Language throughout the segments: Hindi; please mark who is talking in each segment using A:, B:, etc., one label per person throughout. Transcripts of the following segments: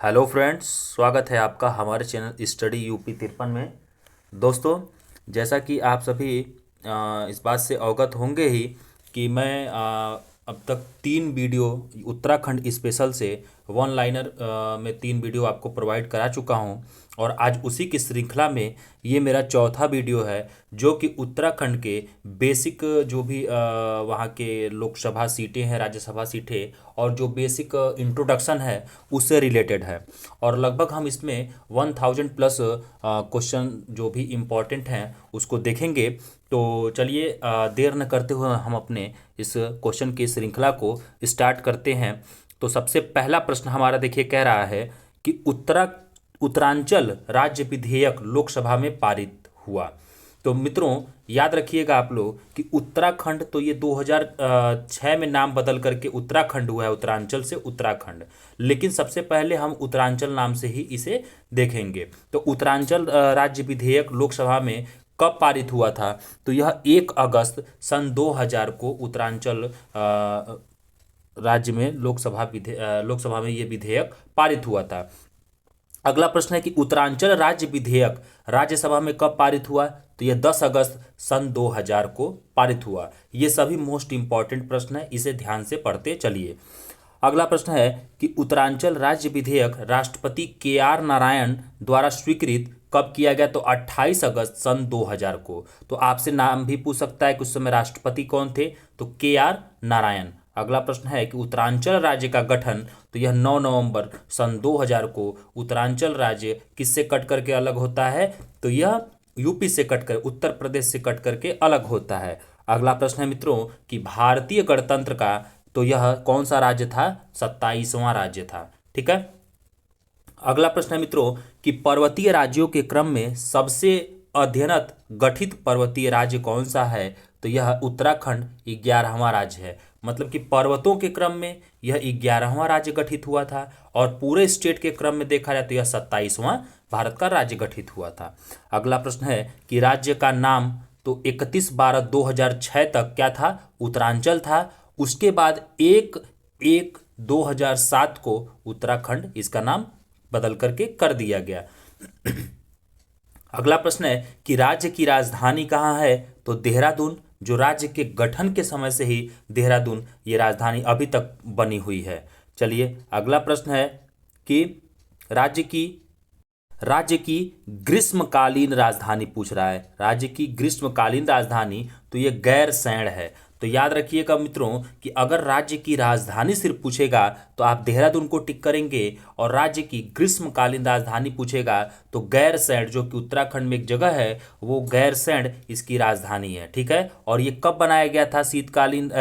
A: हेलो फ्रेंड्स, स्वागत है आपका हमारे चैनल स्टडी यूपी 53 में। दोस्तों, जैसा कि आप सभी इस बात से अवगत होंगे ही कि मैं अब तक 3 वीडियो उत्तराखंड स्पेशल से वन लाइनर में 3 वीडियो आपको प्रोवाइड करा चुका हूं। और आज उसी की श्रृंखला में ये मेरा चौथा वीडियो है, जो कि उत्तराखंड के बेसिक जो भी वहाँ के लोकसभा सीटें हैं, राज्यसभा सीटें, और जो बेसिक इंट्रोडक्शन है उससे रिलेटेड है। और लगभग हम इसमें 1000+ क्वेश्चन जो भी इम्पोर्टेंट हैं उसको देखेंगे। तो चलिए देर न करते हुए हम अपने इस क्वेश्चन की श्रृंखला को स्टार्ट करते हैं। तो सबसे पहला प्रश्न हमारा देखिए कह रहा है कि उत्तरांचल राज्य विधेयक लोकसभा में पारित हुआ। तो मित्रों, याद रखिएगा आप लोग कि उत्तराखंड तो ये 2006 में नाम बदल करके उत्तराखंड हुआ है, उत्तरांचल से उत्तराखंड। लेकिन सबसे पहले हम उत्तरांचल नाम से ही इसे देखेंगे। तो उत्तरांचल राज्य विधेयक लोकसभा में कब पारित हुआ था? तो यह 1 अगस्त सन 2000 को उत्तरांचल राज्य में लोकसभा में ये विधेयक पारित हुआ था। अगला प्रश्न है कि उत्तरांचल राज्य विधेयक राज्यसभा में कब पारित हुआ? तो यह 10 अगस्त सन 2000 को पारित हुआ। ये सभी मोस्ट इंपॉर्टेंट प्रश्न है, इसे ध्यान से पढ़ते चलिए। अगला प्रश्न है कि उत्तरांचल राज्य विधेयक राष्ट्रपति KR नारायण द्वारा स्वीकृत कब किया गया? तो 28 अगस्त सन 2000 को। तो आपसे नाम भी पूछ सकता है कि उस समय राष्ट्रपति कौन थे? तो KR नारायण। अगला प्रश्न है कि उत्तरांचल राज्य का गठन, तो यह 9 नवंबर सन 2000 को। उत्तरांचल राज्य किससे कट करके अलग होता है? तो यह यूपी से कट कर, उत्तर प्रदेश से कट करके अलग होता है। अगला प्रश्न है मित्रों कि भारतीय गणतंत्र का, तो यह कौन सा राज्य था? 27वां राज्य था। ठीक है। अगला प्रश्न है मित्रों कि पर्वतीय राज्यों के क्रम में सबसे अध्ययनत गठित पर्वतीय राज्य कौन सा है? तो यह उत्तराखंड 11वां राज्य है। मतलब कि पर्वतों के क्रम में यह 11वां राज्य गठित हुआ था, और पूरे स्टेट के क्रम में देखा जाए तो यह 27वां भारत का राज्य गठित हुआ था। अगला प्रश्न है कि राज्य का नाम, तो 31/12/2006 तक क्या था? उत्तरांचल था। उसके बाद 1/1/2007 को उत्तराखंड इसका नाम बदल करके कर दिया गया। अगला प्रश्न है कि राज्य की राजधानी कहाँ है? तो देहरादून। जो राज्य के गठन के समय से ही देहरादून ये राजधानी अभी तक बनी हुई है। चलिए अगला प्रश्न है कि राज्य की ग्रीष्मकालीन राजधानी पूछ रहा है। राज्य की ग्रीष्मकालीन राजधानी, तो ये गैरसैंण है। तो याद रखिएगा मित्रों कि अगर राज्य की राजधानी सिर्फ पूछेगा तो आप देहरादून को टिक करेंगे, और राज्य की ग्रीष्मकालीन राजधानी पूछेगा तो गैरसैंण, जो कि उत्तराखंड में एक जगह है, वो गैरसैंण इसकी राजधानी है। ठीक है। और ये कब बनाया गया था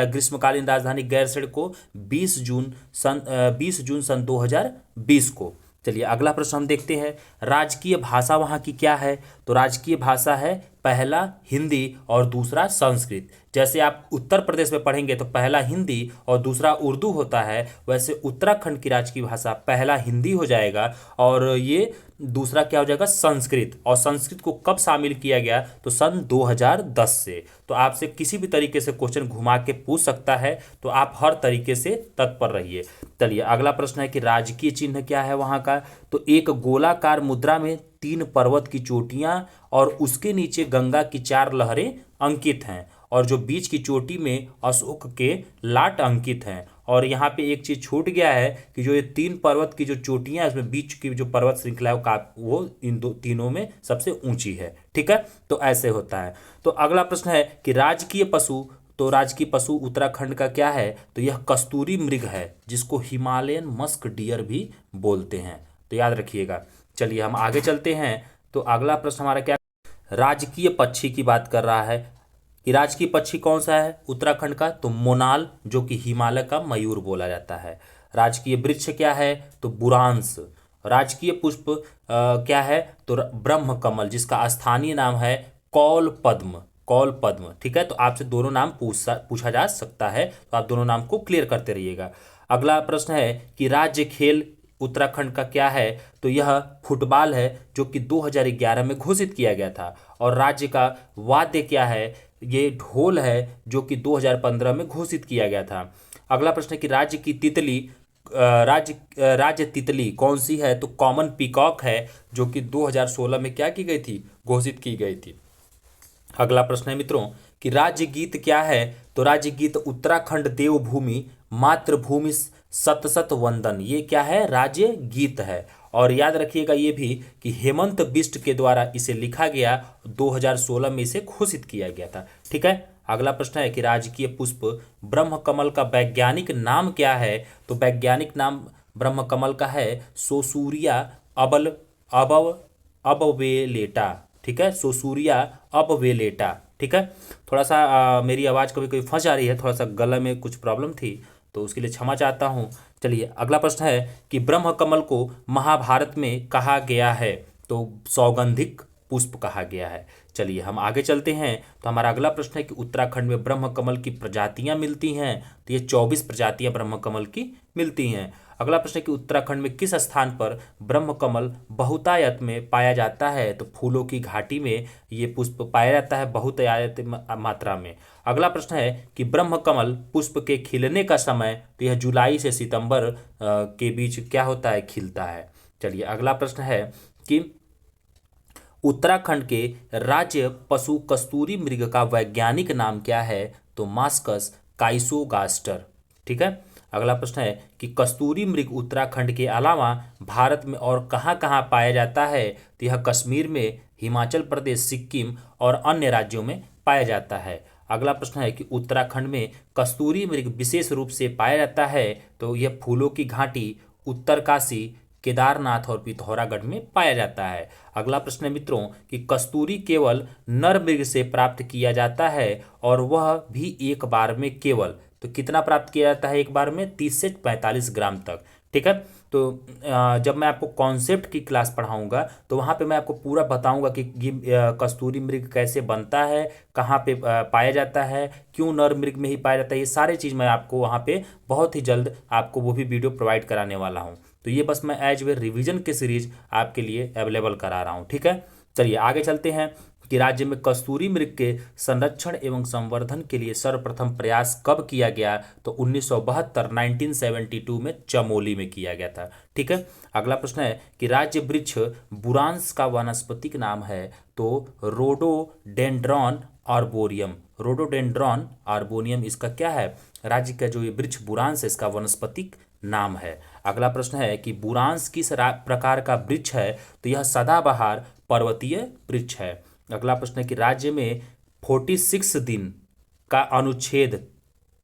A: ग्रीष्मकालीन राजधानी गैरसैंण को? 20 जून सन 2020 को। चलिए अगला प्रश्न हम देखते हैं। राजकीय भाषा वहाँ की क्या है? तो राजकीय भाषा है पहला हिंदी और दूसरा संस्कृत। जैसे आप उत्तर प्रदेश में पढ़ेंगे तो पहला हिंदी और दूसरा उर्दू होता है, वैसे उत्तराखंड की राजकीय भाषा पहला हिंदी हो जाएगा और ये दूसरा क्या हो जाएगा? संस्कृत। और संस्कृत को कब शामिल किया गया? तो सन 2010 से। तो आपसे किसी भी तरीके से क्वेश्चन घुमा के पूछ सकता है, तो आप हर तरीके से तत्पर रहिए। चलिए अगला प्रश्न है कि राजकीय चिन्ह क्या है वहाँ का? तो एक गोलाकार मुद्रा में 3 पर्वत की चोटियां और उसके नीचे गंगा की 4 लहरें अंकित हैं, और जो बीच की चोटी में अशोक के लाट अंकित हैं। और यहाँ पे एक चीज छूट गया है कि जो ये 3 पर्वत की जो चोटियां, इसमें बीच की जो पर्वत श्रृंखला है वो इन तीनों में सबसे ऊंची है। ठीक है। तो ऐसे होता है। तो अगला प्रश्न है कि राजकीय पशु, तो राजकीय पशु उत्तराखंड का क्या है? तो यह कस्तूरी मृग है, जिसको हिमालयन मस्क डियर भी बोलते हैं। तो याद रखिएगा। चलिए हम आगे चलते हैं। तो अगला प्रश्न हमारा क्या? राजकीय पक्षी की बात कर रहा है कि राजकीय पक्षी कौन सा है उत्तराखंड का? तो मोनाल, जो कि हिमालय का मयूर बोला जाता है। राजकीय वृक्ष क्या है? तो बुरांश। राजकीय पुष्प क्या है? तो ब्रह्म कमल, जिसका स्थानीय नाम है कौल पद्म। कौल पद्म। ठीक है। तो आपसे दोनों नाम पूछा जा सकता है, तो आप दोनों नाम को क्लियर करते रहिएगा। अगला प्रश्न है कि राज्य खेल उत्तराखंड का क्या है? तो यह फुटबॉल है, जो कि 2011 में घोषित किया गया था। और राज्य का वाद्य क्या है? ये ढोल है, जो कि 2015 में घोषित किया गया था। अगला प्रश्न है कि राज्य की तितली राज्य तितली कौन सी है? तो कॉमन पीकॉक है, जो कि 2016 में क्या की गई थी? घोषित की गई थी। अगला प्रश्न है मित्रों कि राज्य गीत क्या है? तो राज्य गीत उत्तराखंड देवभूमि मातृभूमि सतसत वंदन, ये क्या है? राज्य गीत है। और याद रखिएगा ये भी कि हेमंत बिष्ट के द्वारा इसे लिखा गया, 2016 में इसे घोषित किया गया था। ठीक है। अगला प्रश्न है कि राजकीय पुष्प ब्रह्मकमल का वैज्ञानिक नाम क्या है? तो वैज्ञानिक नाम ब्रह्मकमल का है सोसूरिया अबल अबव अबवेलेटा। ठीक है, सोसूरिया अबवेलेटा। ठीक है। थोड़ा सा मेरी आवाज़ कभी कभी फंस जा रही है, थोड़ा सा गले में कुछ प्रॉब्लम थी, तो उसके लिए क्षमा चाहता हूँ। चलिए अगला प्रश्न है कि ब्रह्मकमल को महाभारत में कहा गया है? तो सौगंधिक पुष्प कहा गया है। चलिए हम आगे चलते हैं। तो हमारा अगला प्रश्न है कि उत्तराखंड में ब्रह्मकमल की प्रजातियां मिलती हैं? तो ये 24 प्रजातियां ब्रह्मकमल की मिलती हैं। अगला प्रश्न है कि उत्तराखंड में किस स्थान पर ब्रह्मकमल बहुतायत में पाया जाता है? तो फूलों की घाटी में ये पुष्प पाया जाता है बहुतायत मात्रा में। अगला प्रश्न है कि ब्रह्मकमल पुष्प के खिलने का समय, तो यह जुलाई से सितंबर के बीच क्या होता है? खिलता है। चलिए अगला प्रश्न है कि उत्तराखंड के राज्य पशु कस्तूरी मृग का वैज्ञानिक नाम क्या है? तो मास्कस काइसोगास्टर। ठीक है। अगला प्रश्न है कि कस्तूरी मृग उत्तराखंड के अलावा भारत में और कहाँ कहाँ पाया जाता है? तो यह कश्मीर में, हिमाचल प्रदेश, सिक्किम और अन्य राज्यों में पाया जाता है। अगला प्रश्न है कि उत्तराखंड में कस्तूरी मृग विशेष रूप से पाया जाता है? तो यह फूलों की घाटी, उत्तरकाशी, केदारनाथ और पिथौरागढ़ में पाया जाता है। अगला प्रश्न है मित्रों कि कस्तूरी केवल नर मृग से प्राप्त किया जाता है और वह भी एक बार में केवल, तो कितना प्राप्त किया जाता है एक बार में? 30 से 45 ग्राम तक। ठीक है। तो जब मैं आपको कॉन्सेप्ट की क्लास पढ़ाऊंगा तो वहाँ पे मैं आपको पूरा बताऊंगा कि ये कस्तूरी मृग कैसे बनता है, कहाँ पे पाया जाता है, क्यों नर मृग में ही पाया जाता है, ये सारी चीज़ मैं आपको वहाँ पे बहुत ही जल्द आपको वो भी वीडियो प्रोवाइड कराने वाला हूँ। तो ये बस मैं एज वे रिवीजन के सीरीज आपके लिए अवेलेबल करा रहा हूँ। ठीक है। चलिए आगे चलते हैं कि राज्य में कस्तूरी मृग के संरक्षण एवं संवर्धन के लिए सर्वप्रथम प्रयास कब किया गया? तो 1972 में चमोली में किया गया था। ठीक है। अगला प्रश्न है कि राज्य वृक्ष बुरांस का वानस्पतिक नाम है? तो रोडोडेंड्रॉन आर्बोरियम। रोडोडेंड्रॉन आर्बोरियम इसका क्या है? राज्य का जो ये वृक्ष बुरांस है इसका वनस्पतिक नाम है। अगला प्रश्न है कि बुरांस किस प्रकार का वृक्ष है? तो यह सदाबहार पर्वतीय वृक्ष है। अगला प्रश्न है कि राज्य में 46 दिन का अनुच्छेद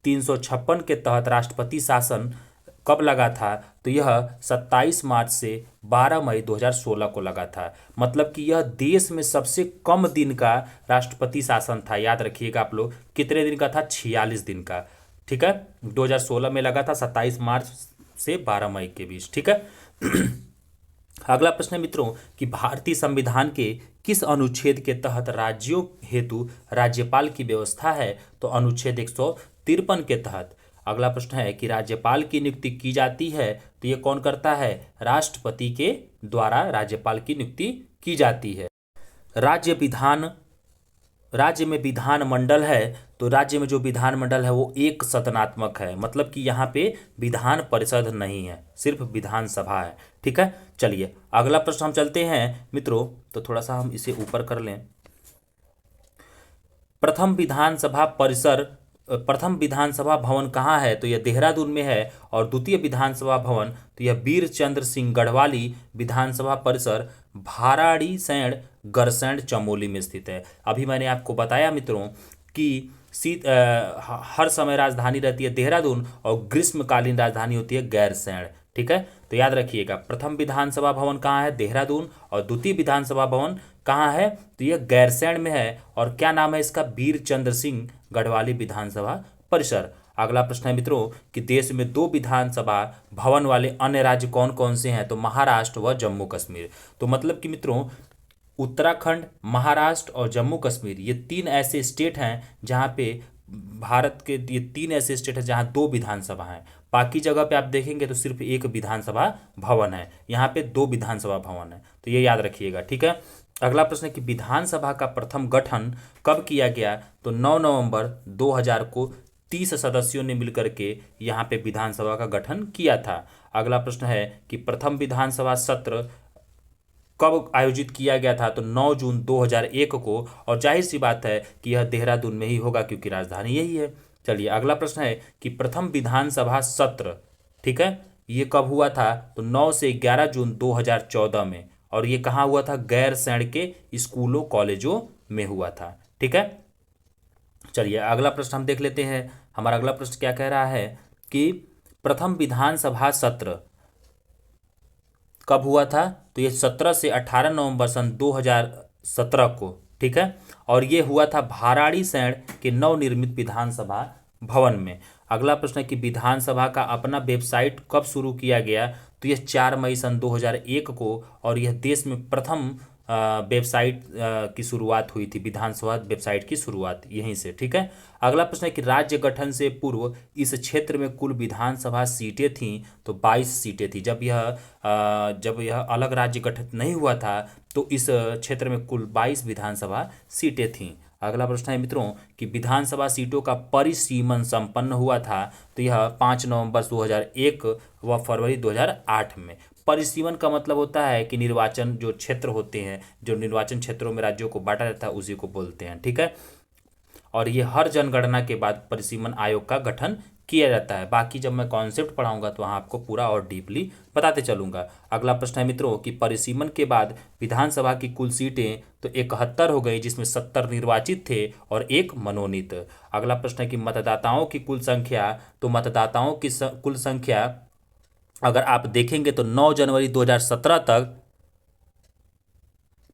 A: 356 के तहत राष्ट्रपति शासन कब लगा था? तो यह 27 मार्च से 12 मई 2016 को लगा था। मतलब कि यह देश में सबसे कम दिन का राष्ट्रपति शासन था। याद रखिएगा आप लोग, कितने दिन का था? 46 दिन का। ठीक है। 2016 में लगा था 27 मार्च से 12 मई के बीच। ठीक है। अगला प्रश्न है मित्रों कि भारतीय संविधान के किस अनुच्छेद के तहत राज्यों हेतु राज्यपाल की व्यवस्था है? तो अनुच्छेद 153 के तहत। अगला प्रश्न है कि राज्यपाल की नियुक्ति की जाती है? तो ये कौन करता है? राष्ट्रपति के द्वारा राज्यपाल की नियुक्ति की जाती है। राज्य में विधानमंडल है? तो राज्य में जो विधानमंडल है वो एक सदनात्मक है, मतलब कि यहाँ पे विधान परिषद नहीं है, सिर्फ विधानसभा है। ठीक है। चलिए अगला प्रश्न हम चलते हैं मित्रों, तो थोड़ा सा हम इसे ऊपर कर लें। प्रथम विधानसभा भवन कहाँ है? तो यह देहरादून में है। और द्वितीय विधानसभा भवन, तो यह वीर चंद्र सिंह गढ़वाली विधानसभा परिसर भाराड़ीसैंण गरसैंण चमोली में स्थित है। अभी मैंने आपको बताया मित्रों कि हर समय राजधानी रहती है देहरादून और ग्रीष्मकालीन राजधानी होती है गैरसैंण। ठीक है। तो याद रखिएगा प्रथम विधानसभा भवन कहाँ है? देहरादून। और द्वितीय विधानसभा भवन कहाँ है? तो यह गैरसैंण में है। और क्या नाम है इसका? वीर चंद्र सिंह गढ़वाली विधानसभा परिसर। अगला प्रश्न है मित्रों कि देश में 2 विधानसभा भवन वाले अन्य राज्य कौन कौन से हैं? तो महाराष्ट्र व जम्मू कश्मीर। तो मतलब कि मित्रों उत्तराखंड, महाराष्ट्र और जम्मू कश्मीर ये 3 ऐसे स्टेट हैं जहाँ पे भारत के, ये 3 ऐसे स्टेट हैं जहाँ 2 विधानसभा हैं। बाकी जगह पे आप देखेंगे तो सिर्फ 1 विधानसभा भवन है, यहाँ पे 2 विधानसभा भवन है। तो ये याद रखिएगा। ठीक है। अगला प्रश्न है कि विधानसभा का प्रथम गठन कब किया गया? तो 9 नवंबर 2000 को 30 सदस्यों ने मिलकर के यहाँ पे विधानसभा का गठन किया था। अगला प्रश्न है कि प्रथम विधानसभा सत्र कब आयोजित किया गया था, तो 9 जून 2001 को, और जाहिर सी बात है कि यह देहरादून में ही होगा क्योंकि राजधानी यही है। चलिए अगला प्रश्न है कि प्रथम विधानसभा सत्र, ठीक है, ये कब हुआ था, तो 9 से 11 जून 2014 में, और ये कहाँ हुआ था, गैर सैंण के स्कूलों कॉलेजों में हुआ था। ठीक है, चलिए अगला प्रश्न हम देख लेते हैं। हमारा अगला प्रश्न क्या कह रहा है कि प्रथम विधानसभा सत्र कब हुआ था, तो ये 17 से 18 नवंबर सन 2017 को, ठीक है, और ये हुआ था भराड़ीसैंण के नवनिर्मित विधानसभा भवन में। अगला प्रश्न है कि विधानसभा का अपना वेबसाइट कब शुरू किया गया, तो यह 4 मई सन 2001 को, और यह देश में प्रथम वेबसाइट की शुरुआत हुई थी, विधानसभा वेबसाइट की शुरुआत यहीं से। ठीक है, अगला प्रश्न है कि राज्य गठन से पूर्व इस क्षेत्र में कुल विधानसभा सीटें थीं, तो 22 सीटें थी। जब यह अलग राज्य गठित नहीं हुआ था तो इस क्षेत्र में कुल 22 विधानसभा सीटें थीं। अगला प्रश्न है मित्रों कि विधानसभा सीटों का परिसीमन संपन्न हुआ था, तो यह 5 नवंबर 2001 व फरवरी 2008 में। परिसीमन का मतलब होता है कि निर्वाचन जो क्षेत्र होते हैं, जो निर्वाचन क्षेत्रों में राज्यों को बांटा जाता है, उसी को बोलते हैं। ठीक है, और ये हर जनगणना के बाद परिसीमन आयोग का गठन किया जाता है। बाकी जब मैं कॉन्सेप्ट पढ़ाऊंगा तो वहाँ आपको पूरा और डीपली बताते चलूंगा। अगला प्रश्न है मित्रों कि परिसीमन के बाद विधानसभा की कुल सीटें तो 71 हो गई, जिसमें 70 निर्वाचित थे और 1 मनोनीत। अगला प्रश्न है कि मतदाताओं की कुल संख्या, तो मतदाताओं की कुल संख्या अगर आप देखेंगे तो 9 जनवरी 2017 तक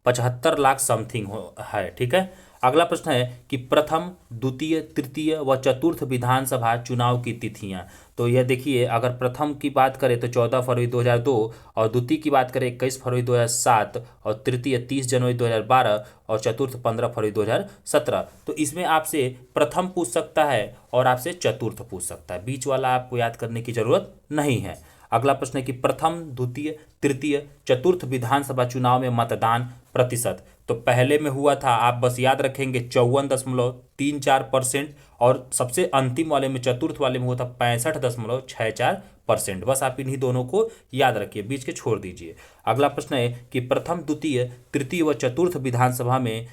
A: 75 लाख समथिंग है। ठीक है, अगला प्रश्न है कि प्रथम, द्वितीय, तृतीय व चतुर्थ विधानसभा चुनाव की तिथियां। तो यह देखिए, अगर प्रथम की बात करें तो 14 फरवरी 2002, और द्वितीय की बात करें 21 फरवरी 2007, और तृतीय 30 जनवरी 2012, और चतुर्थ 15 फरवरी 2017। तो इसमें आपसे प्रथम पूछ सकता है और आपसे चतुर्थ पूछ सकता है, बीच वाला आपको याद करने की जरूरत नहीं है। अगला प्रश्न है कि प्रथम, द्वितीय, तृतीय, चतुर्थ विधानसभा चुनाव में मतदान प्रतिशत, तो पहले में हुआ था, आप बस याद रखेंगे 54.34%, और सबसे अंतिम वाले में, चतुर्थ वाले में हुआ था 65.64%। बस आप इन्हीं दोनों को याद रखिए, बीच के छोड़ दीजिए। अगला प्रश्न है कि प्रथम, द्वितीय, तृतीय व चतुर्थ विधानसभा में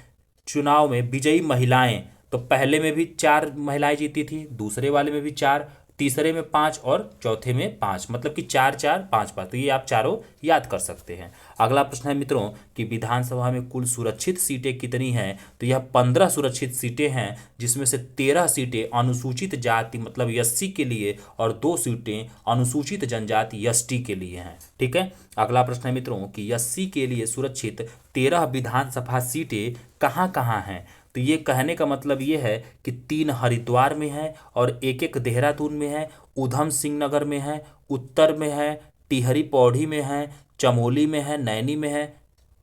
A: चुनाव में विजयी महिलाएं, तो पहले में भी 4 महिलाएं जीती थी, दूसरे वाले में भी 4, तीसरे में 5 और चौथे में 5, मतलब कि 4 4 5 5। तो ये आप चारों याद कर सकते हैं। अगला प्रश्न है मित्रों कि विधानसभा में कुल सुरक्षित सीटें कितनी हैं, तो यह 15 सुरक्षित सीटें हैं, जिसमें से 13 सीटें अनुसूचित जाति मतलब एससी के लिए, और 2 सीटें अनुसूचित जनजाति एसटी के लिए हैं। ठीक है, अगला प्रश्न है मित्रों कि एससी के लिए सुरक्षित 13 विधानसभा सीटें कहाँ कहाँ हैं, तो ये कहने का मतलब ये है कि 3 हरिद्वार में है, और 1 देहरादून में है, उधम सिंह नगर में है, उत्तर में है, टिहरी पौड़ी में है, चमोली में है, नैनी में है,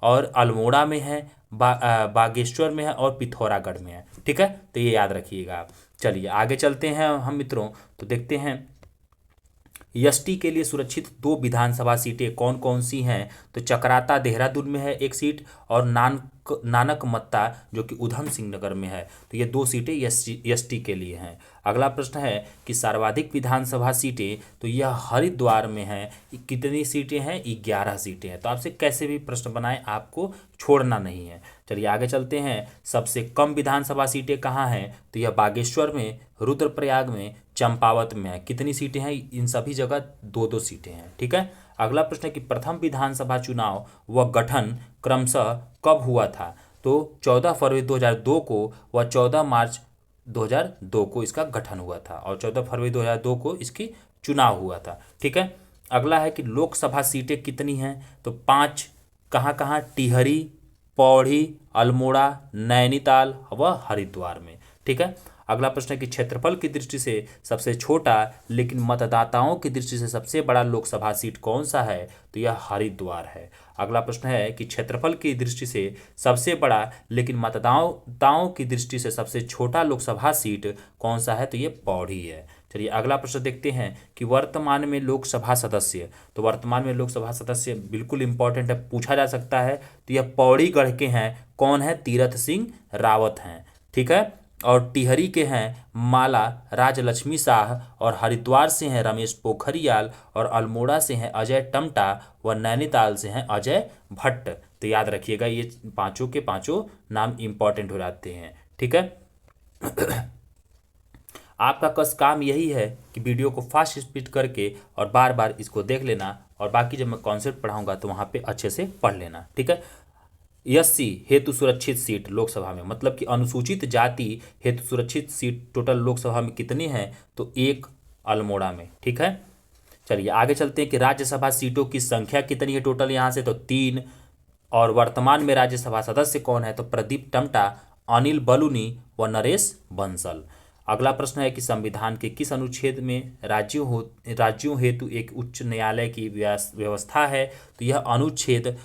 A: और अल्मोड़ा में है, बागेश्वर में है, और पिथौरागढ़ में है। ठीक है, तो ये याद रखिएगा आप। चलिए आगे चलते हैं हम मित्रों, तो देखते हैं एसटी के लिए सुरक्षित 2 विधानसभा सीटें कौन कौन सी हैं, तो चकराता देहरादून में है 1 सीट, और नानक मत्ता जो कि उधम सिंह नगर में है, तो ये 2 सीटें एसटी के लिए हैं। अगला प्रश्न है कि सर्वाधिक विधानसभा सीटें, तो यह हरिद्वार में है, कितनी सीटें हैं, 11 सीटें हैं। तो आपसे कैसे भी प्रश्न बनाए, आपको छोड़ना नहीं है। चलिए आगे चलते हैं, सबसे कम विधानसभा सीटें कहाँ हैं, तो यह बागेश्वर में, रुद्रप्रयाग में, चंपावत में है। कितनी सीटें हैं, इन सभी जगह 2-2 सीटें हैं। ठीक है, अगला प्रश्न है कि प्रथम विधानसभा चुनाव व गठन क्रमशः कब हुआ था, तो 14 फरवरी 2002 को व 14 मार्च 2002 को इसका गठन हुआ था, और 14 फरवरी 2002 को इसकी चुनाव हुआ था। ठीक है, अगला है कि लोकसभा सीटें कितनी हैं, तो 5 कहाँ कहाँ, टिहरी, पौड़ी, अल्मोड़ा, नैनीताल व हरिद्वार में। ठीक है, अगला प्रश्न है कि क्षेत्रफल की दृष्टि से सबसे छोटा लेकिन मतदाताओं की दृष्टि से सबसे बड़ा लोकसभा सीट कौन सा है, तो यह हरिद्वार है। अगला प्रश्न है कि क्षेत्रफल की दृष्टि से सबसे बड़ा लेकिन मतदाताओं की दृष्टि से सबसे छोटा लोकसभा सीट कौन सा है, तो ये पौड़ी है। चलिए अगला प्रश्न देखते हैं कि वर्तमान में लोकसभा सदस्य, तो वर्तमान में लोकसभा सदस्य बिल्कुल इंपॉर्टेंट है, पूछा जा सकता है, तो यह पौड़ी गढ़ के हैं, कौन है, तीरथ सिंह रावत हैं। ठीक है, और टिहरी के हैं माला राजलक्ष्मी शाह, और हरिद्वार से हैं रमेश पोखरियाल, और अल्मोड़ा से हैं अजय टमटा, व नैनीताल से हैं अजय भट्ट। तो याद रखिएगा ये पांचों के पांचों नाम इंपॉर्टेंट हो जाते हैं। ठीक है, आपका बस काम यही है कि वीडियो को फास्ट स्पीड करके और बार बार इसको देख लेना, और बाकी जब मैं कॉन्सेप्ट पढ़ाऊंगा तो वहाँ पे अच्छे से पढ़ लेना। ठीक है, एससी हेतु सुरक्षित सीट लोकसभा में, मतलब कि अनुसूचित जाति हेतु सुरक्षित सीट टोटल लोकसभा में कितनी है, तो एक अल्मोड़ा में। ठीक है, चलिए आगे चलते हैं कि राज्यसभा सीटों की संख्या कितनी है टोटल यहाँ से, तो 3। और वर्तमान में राज्यसभा सदस्य कौन है, तो प्रदीप टमटा, अनिल बलूनी व नरेश बंसल। अगला प्रश्न है कि संविधान के किस अनुच्छेद में राज्यों हेतु एक उच्च न्यायालय की व्यवस्था है, तो यह अनुच्छेद,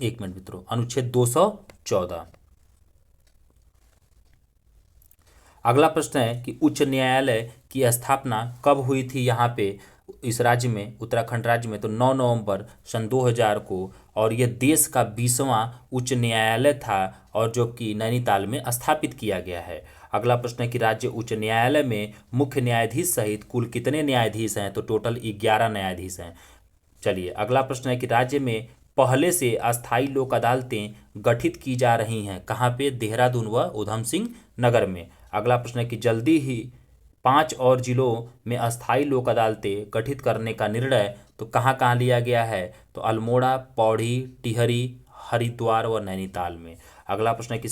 A: एक मिनट मित्रों, अनुच्छेद 214। अगला प्रश्न है कि उच्च न्यायालय की स्थापना कब हुई थी यहाँ पे इस राज्य में, उत्तराखंड राज्य में, तो 9 नवंबर सन 2000 को, और यह देश का 20वां उच्च न्यायालय था, और जो कि नैनीताल में स्थापित किया गया है। अगला प्रश्न है कि राज्य उच्च न्यायालय में मुख्य न्यायाधीश सहित कुल कितने न्यायाधीश हैं, तो टोटल 11 न्यायाधीश हैं। चलिए अगला प्रश्न है कि राज्य में पहले से अस्थायी लोक अदालतें गठित की जा रही हैं कहाँ पे, देहरादून व उधम सिंह नगर में। अगला प्रश्न है कि जल्दी ही 5 और जिलों में अस्थायी लोक अदालतें गठित करने का निर्णय तो कहाँ कहाँ लिया गया है, तो अल्मोड़ा, पौड़ी, टिहरी, हरिद्वार व नैनीताल में। अगला प्रश्न है कि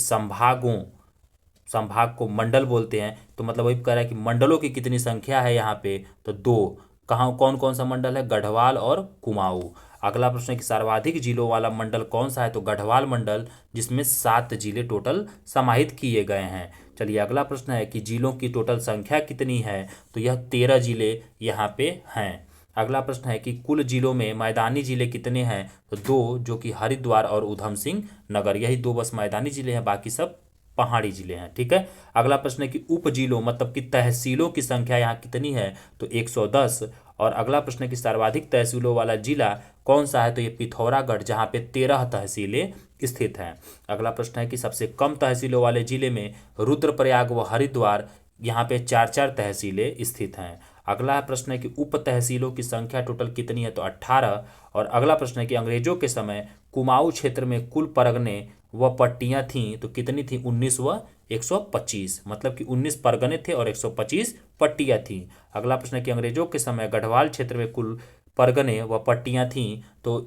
A: संभाग को मंडल बोलते हैं, तो मतलब वही कह रहा है कि मंडलों की कितनी संख्या है यहाँ पे, तो 2। कहाँ कौन कौन सा मंडल है, गढ़वाल और कुमाऊं। अगला प्रश्न है कि सर्वाधिक जिलों वाला मंडल कौन सा है, तो गढ़वाल मंडल, जिसमें 7 जिले टोटल समाहित किए गए हैं। चलिए अगला प्रश्न है कि जिलों की टोटल संख्या कितनी है, तो यह 13 जिले यहाँ पे हैं। अगला प्रश्न है कि कुल जिलों में मैदानी जिले कितने हैं, तो 2, जो कि हरिद्वार और उधम सिंह नगर, यही 2 बस मैदानी जिले हैं, बाकी सब पहाड़ी जिले हैं। ठीक है, अगला प्रश्न है कि उप जिलों मतलब कि तहसीलों की संख्या यहाँ कितनी है, तो 110। और अगला प्रश्न है कि सर्वाधिक तहसीलों वाला जिला कौन सा है, तो ये पिथौरागढ़, जहाँ पे 13 तहसीलें स्थित हैं। अगला प्रश्न है कि सबसे कम तहसीलों वाले जिले में रुद्रप्रयाग व हरिद्वार, यहाँ पे 4 तहसीलें स्थित हैं। अगला प्रश्न है कि उप तहसीलों की संख्या टोटल कितनी है, तो 18। और अगला प्रश्न है कि अंग्रेजों के समय कुमाऊं क्षेत्र में कुल परगने व पट्टियां थीं तो कितनी थी, 19 व 125, मतलब कि 19 परगने थे और 125 पट्टियां थीं। अगला प्रश्न है कि अंग्रेजों के समय गढ़वाल क्षेत्र में कुल परगने व पट्टियां थीं तो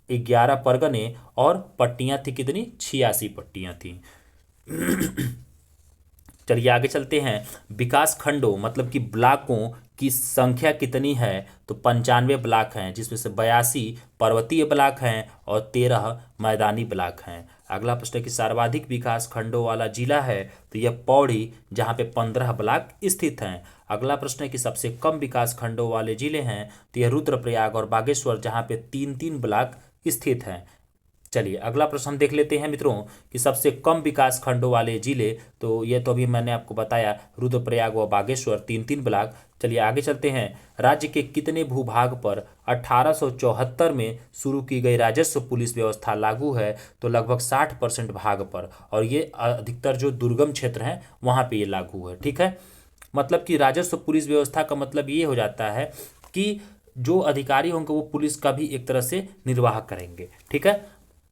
A: 11 परगने और पट्टियां थी कितनी, 86 पट्टियां थीं। चलिए आगे चलते हैं, विकास खंडों मतलब कि ब्लॉकों की संख्या कितनी है, तो 95 ब्लॉक हैं, जिसमें से 82 पर्वतीय ब्लॉक हैं और 13 मैदानी ब्लॉक हैं। अगला प्रश्न है कि सर्वाधिक विकास खंडों वाला जिला है, तो यह पौड़ी, जहाँ पे 15 ब्लॉक स्थित हैं। अगला प्रश्न है कि सबसे कम विकास खंडों वाले जिले हैं, तो यह रुद्रप्रयाग और बागेश्वर, जहाँ पे 3-3 ब्लॉक स्थित हैं। चलिए अगला प्रश्न हम देख लेते हैं मित्रों कि सबसे कम विकास खंडों वाले जिले, तो ये तो अभी मैंने आपको बताया, रुद्रप्रयाग व बागेश्वर, 3-3 ब्लॉक। चलिए आगे चलते हैं, राज्य के कितने भूभाग पर 1874 में शुरू की गई राजस्व पुलिस व्यवस्था लागू है, तो लगभग 60% भाग पर, और ये अधिकतर जो दुर्गम क्षेत्र हैं वहाँ पे ये लागू है। ठीक है, मतलब कि राजस्व पुलिस व्यवस्था का मतलब ये हो जाता है कि जो अधिकारी होंगे वो पुलिस का भी एक तरह से निर्वाह करेंगे। ठीक है,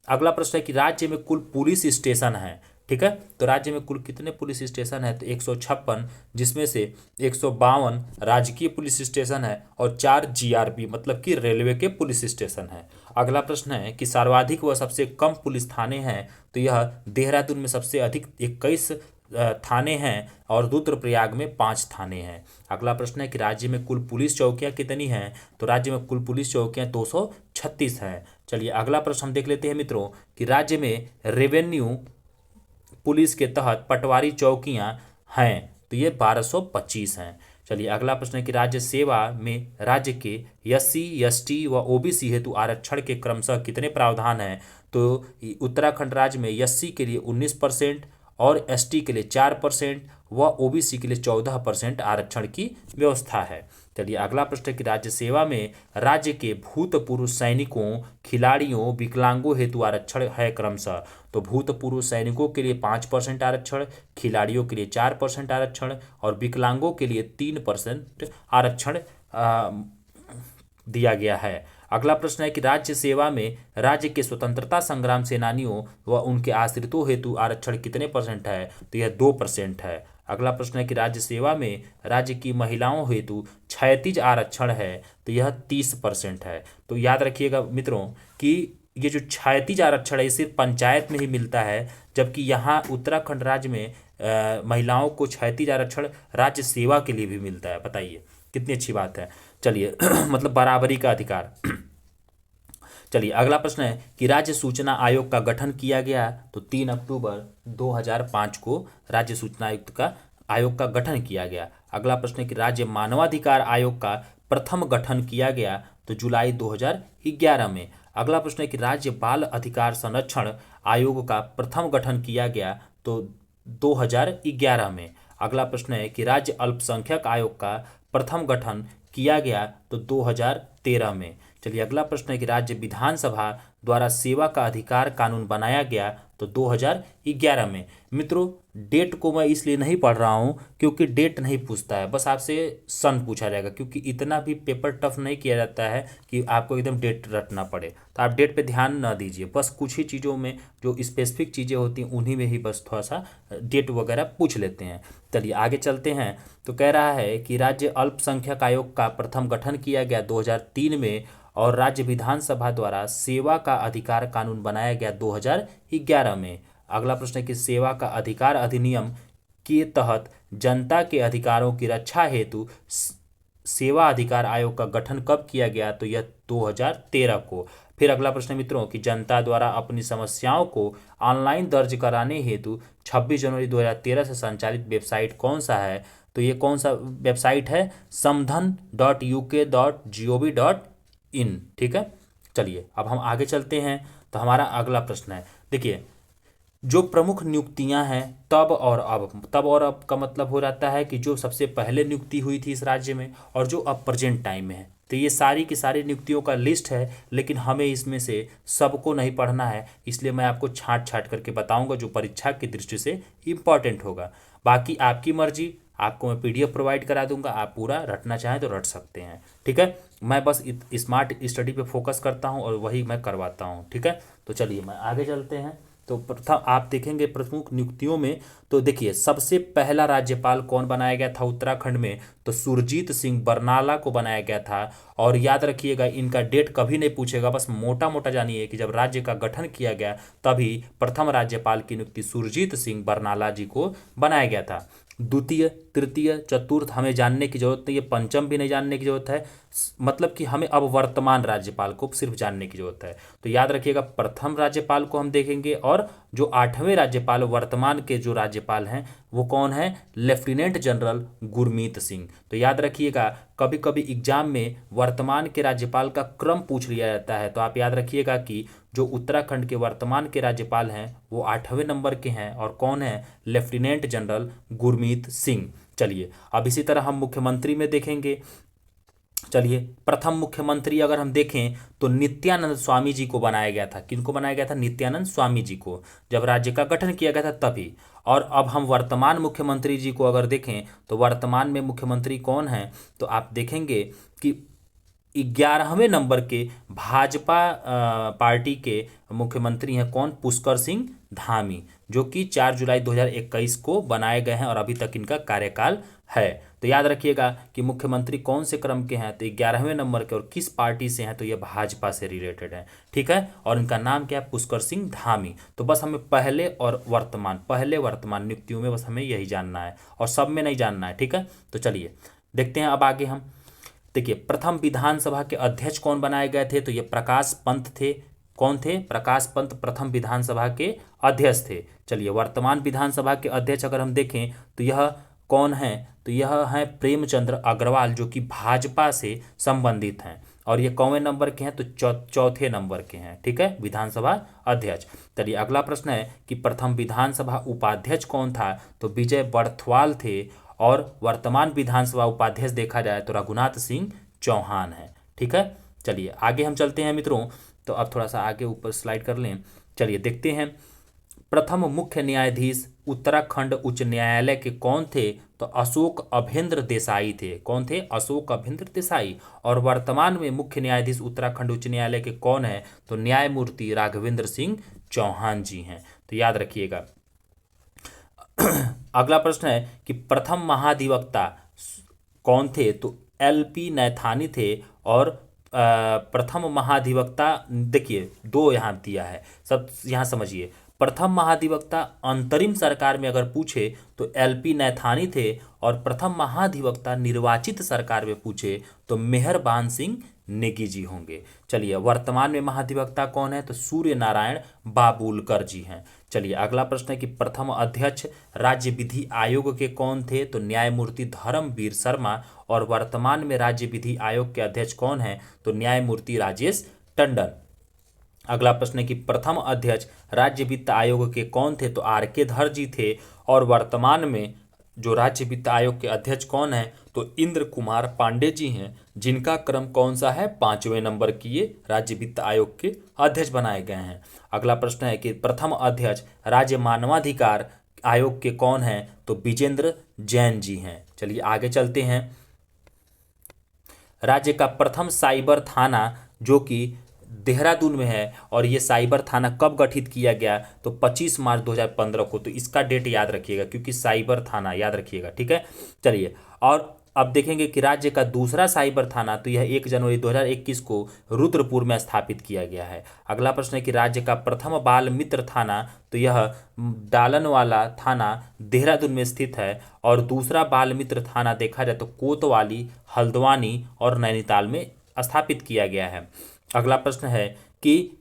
A: अगला प्रश्न है कि राज्य में कुल पुलिस स्टेशन है। ठीक है, तो राज्य में कुल कितने पुलिस स्टेशन है, तो 156, जिसमें से 152 राजकीय पुलिस स्टेशन है और 4 जीआरपी मतलब कि रेलवे के पुलिस स्टेशन है। अगला प्रश्न है कि सर्वाधिक व सबसे कम पुलिस थाने हैं, तो यह देहरादून में सबसे अधिक 21 थाने हैं और रुद्रप्रयाग में 5 थाने हैं। अगला प्रश्न है कि राज्य में कुल पुलिस चौकियां कितनी हैं, तो राज्य में कुल पुलिस चौकियां 236 हैं। चलिए अगला प्रश्न हम देख लेते हैं मित्रों कि राज्य में रेवेन्यू पुलिस के तहत पटवारी चौकियां हैं, तो ये 1225 हैं। चलिए अगला प्रश्न है कि राज्य सेवा में राज्य के एससी, एसटी व ओबीसी हेतु आरक्षण के क्रमशः कितने प्रावधान हैं, तो उत्तराखंड राज्य में एससी के लिए 19% और एसटी के लिए 4%, व ओबीसी के लिए 14% आरक्षण की व्यवस्था है। चलिए अगला प्रश्न है कि राज्य सेवा में राज्य के भूतपूर्व सैनिकों, खिलाड़ियों, विकलांगों हेतु आरक्षण है क्रमशः। तो भूतपूर्व सैनिकों के लिए 5% आरक्षण, खिलाड़ियों के लिए 4% आरक्षण और विकलांगों के लिए 3% आरक्षण दिया गया है। अगला प्रश्न है कि राज्य सेवा में राज्य के स्वतंत्रता संग्राम सेनानियों व उनके आश्रितों हेतु आरक्षण कितने परसेंट है? तो यह 2% है। अगला प्रश्न है कि राज्य सेवा में राज्य की महिलाओं हेतु क्षैतिज आरक्षण है, तो यह 30% है। तो याद रखिएगा मित्रों कि ये जो क्षैतिज आरक्षण है सिर्फ पंचायत में ही मिलता है, जबकि यहाँ उत्तराखंड राज्य में महिलाओं को क्षैतिज आरक्षण राज्य सेवा के लिए भी मिलता है। बताइए कितनी अच्छी बात है। चलिए मतलब बराबरी का अधिकार। चलिए अगला प्रश्न है कि राज्य सूचना आयोग का गठन किया गया। तो 3 अक्टूबर 2005 को राज्य सूचना आयोग का गठन किया गया। अगला प्रश्न है कि राज्य मानवाधिकार आयोग का प्रथम गठन किया गया। तो जुलाई 2011 में। अगला प्रश्न है कि राज्य बाल अधिकार संरक्षण आयोग का प्रथम गठन किया गया। तो 2011 में। अगला प्रश्न है कि राज्य अल्पसंख्यक आयोग का प्रथम गठन किया गया। तो 2013 में। चलिए अगला प्रश्न है कि राज्य विधानसभा द्वारा सेवा का अधिकार कानून बनाया गया। तो 2011 में। मित्रों डेट को मैं इसलिए नहीं पढ़ रहा हूँ क्योंकि डेट नहीं पूछता है, बस आपसे सन पूछा जाएगा, क्योंकि इतना भी पेपर टफ नहीं किया जाता है कि आपको एकदम डेट रटना पड़े। तो आप डेट पे ध्यान न दीजिए, बस कुछ ही चीज़ों में जो स्पेसिफिक चीज़ें होती हैं उन्हीं में ही बस थोड़ा सा डेट वगैरह पूछ लेते हैं। चलिए आगे चलते हैं। तो कह रहा है कि राज्य अल्पसंख्यक आयोग का प्रथम गठन किया गया 2003 में और राज्य विधानसभा द्वारा सेवा का अधिकार कानून बनाया गया 2011 में। अगला प्रश्न है कि सेवा का अधिकार अधिनियम के तहत जनता के अधिकारों की रक्षा हेतु सेवा अधिकार आयोग का गठन कब किया गया? तो यह 2013 को। फिर अगला प्रश्न मित्रों कि जनता द्वारा अपनी समस्याओं को ऑनलाइन दर्ज कराने हेतु 26 जनवरी 2013 से संचालित वेबसाइट कौन सा है? तो ये कौन सा वेबसाइट है? samdhan.uk.gov.in। ठीक है। चलिए अब हम आगे चलते हैं। तो हमारा अगला प्रश्न है, देखिए जो प्रमुख नियुक्तियां हैं तब और अब। तब और अब का मतलब हो जाता है कि जो सबसे पहले नियुक्ति हुई थी इस राज्य में और जो अब प्रेजेंट टाइम में है। तो ये सारी की सारी नियुक्तियों का लिस्ट है, लेकिन हमें इसमें से सबको नहीं पढ़ना है, इसलिए मैं आपको छांट छांट करके बताऊंगा जो परीक्षा की दृष्टि से इम्पॉर्टेंट होगा। बाकी आपकी मर्जी, आपको मैं PDF प्रोवाइड करा दूंगा, आप पूरा रटना चाहें तो रट सकते हैं। ठीक है, मैं बस स्मार्ट स्टडी पे फोकस करता हूं और वही मैं करवाता हूं। ठीक है, तो चलिए मैं आगे चलते हैं। तो प्रथम आप देखेंगे प्रमुख नियुक्तियों में, तो देखिए सबसे पहला राज्यपाल कौन बनाया गया था उत्तराखंड में? तो सुरजीत सिंह बरनाला को बनाया गया था। और याद रखिएगा इनका डेट कभी नहीं पूछेगा, बस मोटा मोटा जानिए कि जब राज्य का गठन किया गया तभी प्रथम राज्यपाल की नियुक्ति सुरजीत सिंह बरनाला जी को बनाया गया था। द्वितीय, तृतीय, चतुर्थ हमें जानने की जरूरत नहीं है, पंचम भी नहीं जानने की जरूरत है, मतलब कि हमें अब वर्तमान राज्यपाल को सिर्फ जानने की जरूरत है। तो याद रखिएगा प्रथम राज्यपाल को हम देखेंगे और जो 8वें राज्यपाल वर्तमान के जो राज्यपाल हैं वो कौन है? Lieutenant general Gurmeet Singh. तो याद रखिएगा कभी कभी एग्जाम में वर्तमान के राज्यपाल का क्रम पूछ लिया जाता है, तो आप याद रखिएगा कि जो उत्तराखंड के वर्तमान के राज्यपाल हैं वो 8वें नंबर के हैं और कौन है? Lieutenant general Gurmeet Singh. चलिए अब इसी तरह हम मुख्यमंत्री में देखेंगे। चलिए प्रथम मुख्यमंत्री अगर हम देखें तो नित्यानंद स्वामी जी को बनाया गया था। किनको बनाया गया था? नित्यानंद स्वामी जी को, जब राज्य का गठन किया गया था तभी। और अब हम वर्तमान मुख्यमंत्री जी को अगर देखें तो वर्तमान में मुख्यमंत्री कौन है? तो आप देखेंगे कि 11वें नंबर के भाजपा पार्टी के मुख्यमंत्री हैं कौन? पुष्कर सिंह धामी, जो कि 4 जुलाई 2021 को बनाए गए हैं और अभी तक इनका कार्यकाल है। तो याद रखिएगा कि मुख्यमंत्री कौन से क्रम के हैं? तो 11वें नंबर के, और किस पार्टी से हैं? तो ये भाजपा से रिलेटेड है। ठीक है, और इनका नाम क्या है? पुष्कर सिंह धामी। तो बस हमें पहले वर्तमान नियुक्तियों में बस हमें यही जानना है और सब में नहीं जानना है। ठीक है, तो चलिए देखते हैं अब आगे हम। देखिए प्रथम विधानसभा के अध्यक्ष कौन बनाए गए थे? तो ये प्रकाश पंत थे। कौन थे? प्रकाश पंत प्रथम विधानसभा के अध्यक्ष थे। चलिए वर्तमान विधानसभा के अध्यक्ष अगर हम देखें तो यह कौन है? तो यह है प्रेमचंद्र अग्रवाल, जो कि भाजपा से संबंधित हैं। और ये कौवें नंबर के हैं, तो चौथे नंबर के हैं। ठीक है, विधानसभा अध्यक्ष। चलिए अगला प्रश्न है कि प्रथम विधानसभा उपाध्यक्ष कौन था? तो विजय बर्थवाल थे। और वर्तमान विधानसभा उपाध्यक्ष देखा जाए तो रघुनाथ सिंह चौहान है। ठीक है, चलिए आगे हम चलते हैं मित्रों। तो अब थोड़ा सा आगे ऊपर स्लाइड कर लें। चलिए देखते हैं, प्रथम मुख्य न्यायाधीश उत्तराखंड उच्च न्यायालय के कौन थे? तो अशोक अभेंद्र देसाई थे। कौन थे? अशोक अभेंद्र देसाई। और वर्तमान में मुख्य न्यायाधीश उत्तराखंड उच्च न्यायालय के कौन है? तो न्यायमूर्ति राघवेंद्र सिंह चौहान जी हैं। तो याद रखिएगा। अगला प्रश्न है कि प्रथम महाधिवक्ता कौन थे? तो एलपी नैथानी थे। और प्रथम महाधिवक्ता, देखिए दो यहाँ दिया है, सब यहाँ समझिए। प्रथम महाधिवक्ता अंतरिम सरकार में अगर पूछे तो एलपी नैथानी थे। और प्रथम महाधिवक्ता निर्वाचित सरकार में पूछे तो मेहरबान सिंह नेगी जी होंगे। चलिए वर्तमान में महाधिवक्ता कौन है? तो सूर्य नारायण बाबुलकर जी हैं। चलिए अगला प्रश्न है कि प्रथम अध्यक्ष राज्य विधि आयोग के कौन थे? तो न्यायमूर्ति धर्मवीर शर्मा। और वर्तमान में राज्य विधि आयोग के अध्यक्ष कौन हैं? तो न्यायमूर्ति राजेश टंडन। अगला प्रश्न है कि प्रथम अध्यक्ष राज्य वित्त आयोग के कौन थे? तो आर के धर जी थे। और वर्तमान में जो राज्य वित्त आयोग के अध्यक्ष कौन है? तो इंद्र कुमार पांडे जी हैं, जिनका क्रम कौन सा है? 5वें नंबर की ये राज्य वित्त आयोग के अध्यक्ष बनाए गए हैं। अगला प्रश्न है कि प्रथम अध्यक्ष राज्य मानवाधिकार आयोग के कौन हैं? तो विजेंद्र जैन जी हैं। चलिए आगे चलते हैं। राज्य का प्रथम साइबर थाना जो कि देहरादून में है, और ये साइबर थाना कब गठित किया गया? तो 25 मार्च 2015 को। तो इसका डेट याद रखिएगा, क्योंकि साइबर थाना याद रखिएगा। ठीक है, चलिए और अब देखेंगे कि राज्य का दूसरा साइबर थाना, तो यह 1 जनवरी 2021 को रुद्रपुर में स्थापित किया गया है। अगला प्रश्न है कि राज्य का प्रथम बाल मित्र थाना, तो यह डालनवाला थाना देहरादून में स्थित है। और दूसरा बाल मित्र थाना देखा जाए तो कोतवाली, हल्द्वानी और नैनीताल में स्थापित किया गया है। अगला प्रश्न है कि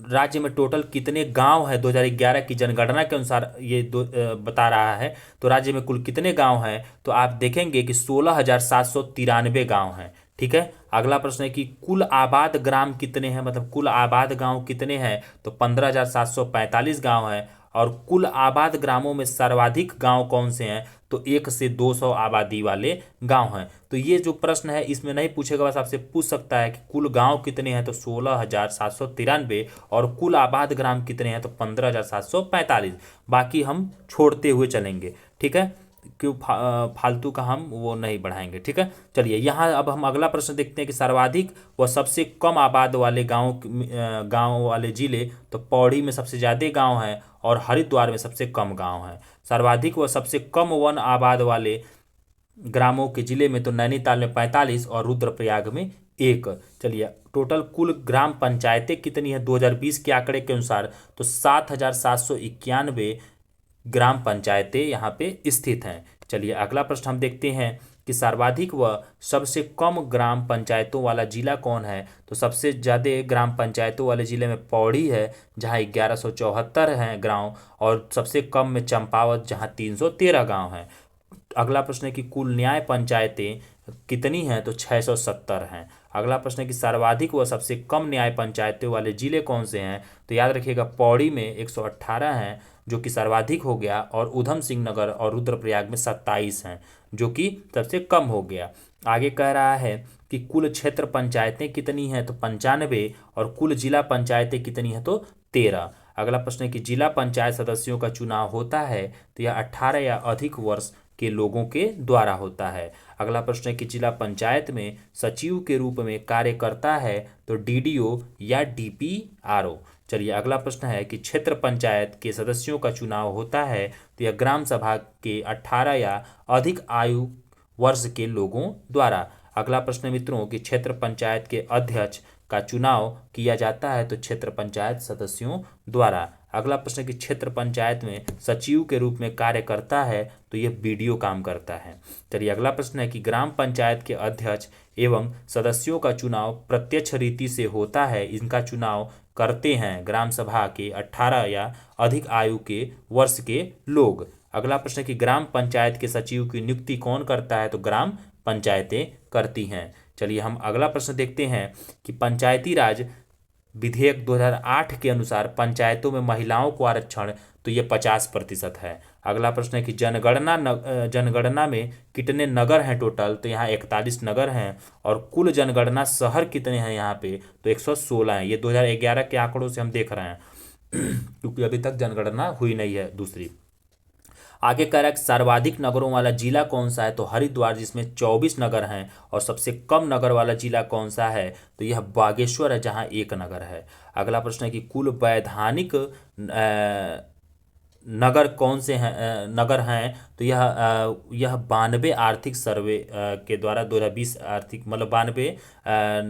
A: राज्य में टोटल कितने गांव है? 2011 की जनगणना के अनुसार ये बता रहा है। तो राज्य में कुल कितने गांव हैं? तो आप देखेंगे कि 16,793 गांव हैं। ठीक है, अगला प्रश्न है कि कुल आबाद ग्राम कितने हैं, मतलब कुल आबाद गांव कितने हैं? तो 15,745 गांव हैं। और कुल आबाद ग्रामों में सर्वाधिक गांव कौन से हैं? तो 1 से 200 आबादी वाले गांव हैं। तो ये जो प्रश्न है इसमें नहीं पूछेगा, बस आपसे पूछ सकता है कि कुल गांव कितने हैं? तो 16,793। और कुल आबाद ग्राम कितने हैं? तो 15,745। बाकी हम छोड़ते हुए चलेंगे। ठीक है, क्यों फालतू का हम वो नहीं बढ़ाएंगे। ठीक है, चलिए यहाँ अब हम अगला प्रश्न देखते हैं कि सर्वाधिक व सबसे कम आबाद वाले गांव वाले जिले। तो पौड़ी में सबसे ज़्यादा गांव हैं और हरिद्वार में सबसे कम गांव हैं। सर्वाधिक व सबसे कम वन आबाद वाले ग्रामों के जिले में तो नैनीताल में 45 और रुद्रप्रयाग में 1। चलिए टोटल कुल ग्राम पंचायतें कितनी है 2020 के आंकड़े के अनुसार? तो 7,791 ग्राम पंचायतें यहाँ पे स्थित हैं। चलिए अगला प्रश्न हम देखते हैं कि सर्वाधिक व सबसे कम ग्राम पंचायतों वाला जिला कौन है? तो सबसे ज़्यादा ग्राम पंचायतों वाले जिले में पौड़ी है, जहाँ 1174 हैं गाँव। और सबसे कम में चंपावत, जहाँ 313 गाँव हैं। अगला प्रश्न है कि कुल न्याय पंचायतें कितनी हैं? तो 670 हैं। अगला प्रश्न है कि सर्वाधिक व सबसे कम न्याय पंचायतों वाले जिले कौन से हैं? तो याद रखिएगा पौड़ी में 118 हैं, जो कि सर्वाधिक हो गया। और उधम सिंह नगर और रुद्रप्रयाग में 27 हैं, जो कि सबसे कम हो गया। आगे कह रहा है कि कुल क्षेत्र पंचायतें कितनी हैं? तो 95। और कुल जिला पंचायतें कितनी हैं? तो 13। अगला प्रश्न है कि जिला पंचायत सदस्यों का चुनाव होता है तो यह 18 या अधिक वर्ष के लोगों के द्वारा होता है। अगला प्रश्न है कि जिला पंचायत में सचिव के रूप में कार्य करता है तो डीडीओ या डीपीआरओ। चलिए अगला प्रश्न है कि क्षेत्र पंचायत के सदस्यों का चुनाव होता है तो यह ग्राम सभा के 18 या अधिक आयु वर्ष के लोगों द्वारा। अगला प्रश्न मित्रों कि क्षेत्र पंचायत के अध्यक्ष का चुनाव किया जाता है तो क्षेत्र पंचायत सदस्यों द्वारा। अगला प्रश्न कि क्षेत्र पंचायत में सचिव के रूप में कार्य करता है तो ये बीडीओ काम करता है। चलिए अगला प्रश्न है कि ग्राम पंचायत के अध्यक्ष एवं सदस्यों का चुनाव प्रत्यक्ष रीति से होता है। इनका चुनाव करते हैं ग्राम सभा के 18 या अधिक आयु के वर्ष के लोग। अगला प्रश्न है कि ग्राम पंचायत के सचिव की नियुक्ति कौन करता है? तो ग्राम पंचायतें करती हैं। चलिए हम अगला प्रश्न देखते हैं कि पंचायती राज विधेयक 2008 के अनुसार पंचायतों में महिलाओं को आरक्षण, तो ये 50% है। अगला प्रश्न है कि जनगणना में कितने नगर हैं टोटल, तो यहाँ 41 नगर हैं। और कुल जनगणना शहर कितने हैं यहाँ पे, तो 116 हैं। ये 2011 के आंकड़ों से हम देख रहे हैं क्योंकि अभी तक जनगणना हुई नहीं है दूसरी। आगे कह रहा है कि सर्वाधिक नगरों वाला जिला कौन सा है, तो हरिद्वार, जिसमें 24 नगर हैं। और सबसे कम नगर वाला जिला कौन सा है, तो यह बागेश्वर है, जहां 1 नगर है। अगला प्रश्न है कि कुल वैधानिक नगर कौन से हैं, नगर हैं, तो यह 92 आर्थिक सर्वे के द्वारा 2020 आर्थिक मतलब 92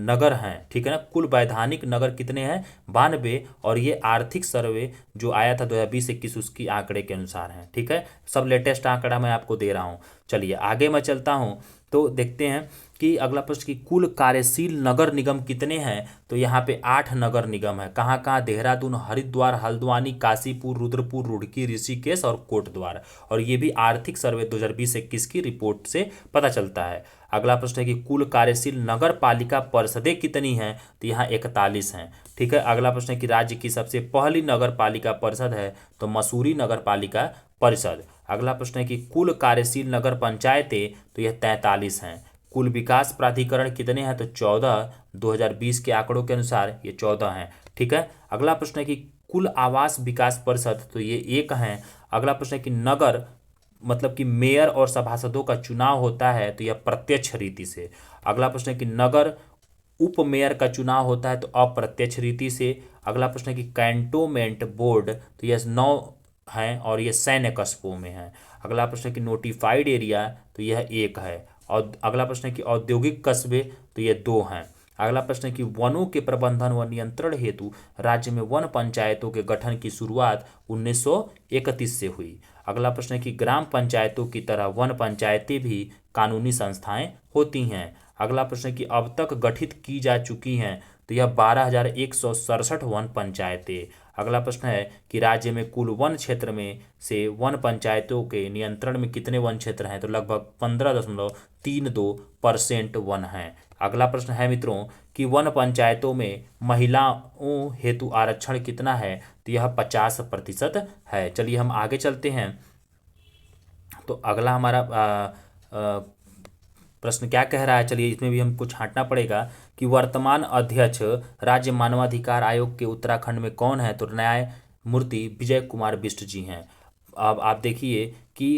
A: नगर हैं, ठीक है ना। कुल वैधानिक नगर कितने हैं, 92। और ये आर्थिक सर्वे जो आया था 2020-21 उसकी आंकड़े के अनुसार है, ठीक है। सब लेटेस्ट आंकड़ा मैं आपको दे रहा हूँ। चलिए आगे मैं चलता हूँ, तो देखते हैं कि अगला प्रश्न की कुल कार्यशील नगर निगम कितने हैं, तो यहाँ पे 8 नगर निगम है। कहाँ कहाँ, देहरादून, हरिद्वार, हल्द्वानी, काशीपुर, रुद्रपुर, रुड़की, ऋषिकेश और कोटद्वार। और ये भी आर्थिक सर्वे 2020-21 की रिपोर्ट से पता चलता है। अगला प्रश्न है कि कुल कार्यशील नगर पालिका परिषदें कितनी हैं, तो यहाँ 41 हैं, ठीक है। अगला प्रश्न है कि राज्य की सबसे पहली नगर पालिका परिषद है, तो मसूरी नगर पालिका परिषद। अगला प्रश्न है कि कुल कार्यशील नगर पंचायतें, तो यह 43 हैं। कुल विकास प्राधिकरण कितने हैं, तो 14, 2020 के आंकड़ों के अनुसार ये 14 हैं, ठीक है। अगला प्रश्न है कि कुल आवास विकास परिषद, तो ये 1 हैं। अगला प्रश्न है कि नगर मतलब कि मेयर और सभासदों का चुनाव होता है, तो यह प्रत्यक्ष रीति से। अगला प्रश्न है कि नगर उप मेयर का चुनाव होता है, तो अप्रत्यक्ष रीति से। अगला प्रश्न है कि कैंटोनमेंट बोर्ड, तो यह 9 हैं और ये सैन्य कस्बों में है। अगला प्रश्न है कि नोटिफाइड एरिया, तो यह 1 है। और अगला प्रश्न है कि औद्योगिक कस्बे, तो ये 2 हैं। अगला प्रश्न है कि वनों के प्रबंधन व नियंत्रण हेतु राज्य में वन पंचायतों के गठन की शुरुआत 1931 से हुई। अगला प्रश्न है कि ग्राम पंचायतों की तरह वन पंचायतें भी कानूनी संस्थाएं होती हैं। अगला प्रश्न है कि अब तक गठित की जा चुकी हैं, तो यह 12,167 वन पंचायतें। अगला प्रश्न है कि राज्य में कुल वन क्षेत्र में से वन पंचायतों के नियंत्रण में कितने वन क्षेत्र हैं, तो लगभग 15.32% वन हैं। अगला प्रश्न है मित्रों कि वन पंचायतों में महिलाओं हेतु आरक्षण कितना है, तो यह 50% है। चलिए हम आगे चलते हैं, तो अगला हमारा प्रश्न क्या कह रहा है, चलिए इसमें भी हमको छांटना पड़ेगा कि वर्तमान अध्यक्ष राज्य मानवाधिकार आयोग के उत्तराखंड में कौन है, तो न्यायमूर्ति विजय कुमार बिष्ट जी हैं। अब आप देखिए कि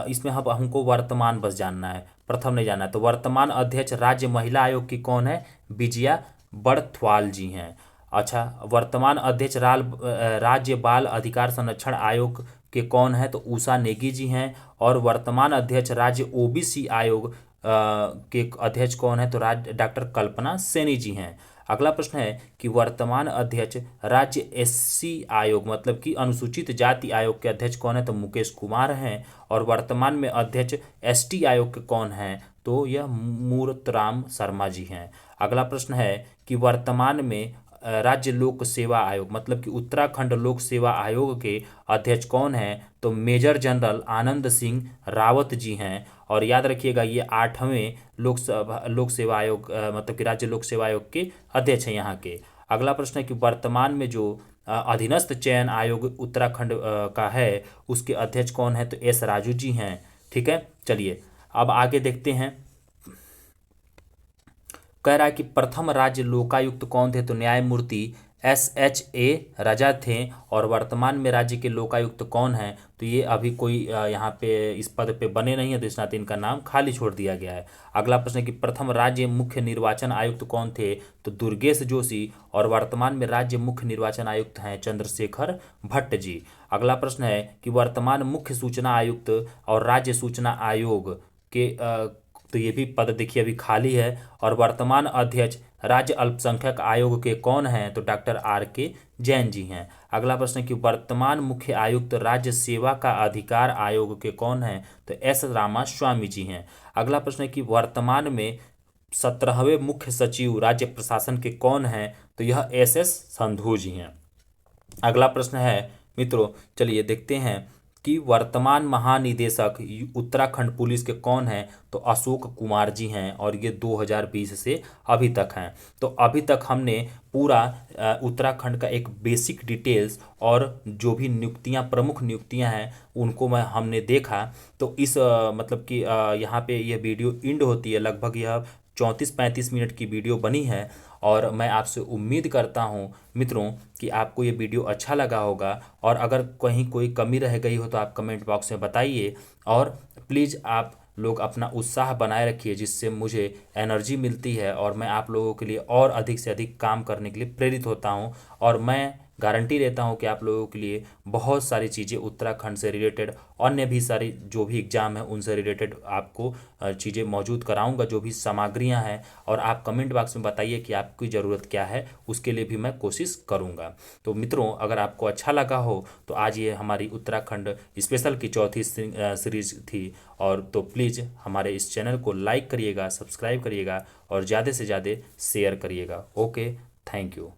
A: इसमें हम हमको वर्तमान बस जानना है, प्रथम नहीं जानना है। तो वर्तमान अध्यक्ष राज्य महिला आयोग की कौन है, विजया बड़थवाल जी हैं। अच्छा, वर्तमान अध्यक्ष राज्य बाल अधिकार संरक्षण आयोग के कौन है, तो उषा नेगी जी हैं। और वर्तमान अध्यक्ष राज्य ओबीसी आयोग के अध्यक्ष कौन है, तो डॉक्टर कल्पना सेनी जी हैं। अगला प्रश्न है कि वर्तमान अध्यक्ष राज्य एससी आयोग मतलब कि अनुसूचित जाति आयोग के अध्यक्ष कौन है, तो मुकेश कुमार हैं। और वर्तमान में अध्यक्ष एसटी आयोग के कौन हैं, तो यह मूर्तराम शर्मा जी हैं। अगला प्रश्न है कि वर्तमान में राज्य लोक सेवा आयोग मतलब कि उत्तराखंड लोक सेवा आयोग के अध्यक्ष कौन हैं, तो मेजर जनरल आनंद सिंह रावत जी हैं। और याद रखिएगा ये 8वें लोक सेवा आयोग मतलब कि राज्य लोक सेवा आयोग के अध्यक्ष हैं यहाँ के। अगला प्रश्न है कि वर्तमान में जो अधीनस्थ चयन आयोग उत्तराखंड का है उसके अध्यक्ष कौन है, तो एस राजू जी हैं, ठीक है। चलिए अब आगे देखते हैं, कह रहा है कि प्रथम राज्य लोकायुक्त कौन थे, तो न्यायमूर्ति SHA रजा थे। और वर्तमान में राज्य के लोकायुक्त कौन हैं, तो ये अभी कोई यहाँ पे इस पद पे बने नहीं है, तो इस नाते इनका नाम खाली छोड़ दिया गया है। अगला प्रश्न है कि प्रथम राज्य मुख्य निर्वाचन आयुक्त कौन थे, तो दुर्गेश जोशी। और वर्तमान में राज्य मुख्य निर्वाचन आयुक्त हैं चंद्रशेखर भट्ट जी। अगला प्रश्न है कि वर्तमान मुख्य सूचना आयुक्त और राज्य सूचना आयोग के तो ये भी पद देखिए अभी खाली है। और वर्तमान अध्यक्ष राज्य अल्पसंख्यक आयोग के कौन हैं, तो डॉक्टर RK जैन जी हैं। अगला प्रश्न है कि वर्तमान मुख्य आयुक्त राज्य सेवा का अधिकार आयोग के कौन हैं, तो S रामास्वामी जी हैं। अगला प्रश्न है कि वर्तमान में 17वें मुख्य सचिव राज्य प्रशासन के कौन हैं, तो यह SS संधू जी हैं। अगला प्रश्न है मित्रों, चलिए देखते हैं कि वर्तमान महानिदेशक उत्तराखंड पुलिस के कौन हैं, तो अशोक कुमार जी हैं और ये 2020 से अभी तक हैं। तो अभी तक हमने पूरा उत्तराखंड का एक बेसिक डिटेल्स और जो भी नियुक्तियां, प्रमुख नियुक्तियां हैं, उनको हमने देखा। तो इस मतलब कि यहाँ पे ये वीडियो इंड होती है, लगभग यह 34-35 मिनट की वीडियो बनी है। और मैं आपसे उम्मीद करता हूँ मित्रों कि आपको ये वीडियो अच्छा लगा होगा, और अगर कहीं कोई कमी रह गई हो तो आप कमेंट बॉक्स में बताइए। और प्लीज़ आप लोग अपना उत्साह बनाए रखिए, जिससे मुझे एनर्जी मिलती है और मैं आप लोगों के लिए और अधिक से अधिक काम करने के लिए प्रेरित होता हूँ। और मैं गारंटी देता हूँ कि आप लोगों के लिए बहुत सारी चीज़ें उत्तराखंड से रिलेटेड, अन्य भी सारी जो भी एग्ज़ाम है उनसे रिलेटेड आपको चीज़ें मौजूद कराऊंगा, जो भी सामग्रियां हैं। और आप कमेंट बॉक्स में बताइए कि आपकी ज़रूरत क्या है, उसके लिए भी मैं कोशिश करूंगा। तो मित्रों, अगर आपको अच्छा लगा हो तो आज ये हमारी उत्तराखंड स्पेशल की चौथी सीरीज थी। और तो प्लीज़ हमारे इस चैनल को लाइक करिएगा, सब्सक्राइब करिएगा और ज़्यादा से ज़्यादा शेयर करिएगा। Okay, thank you.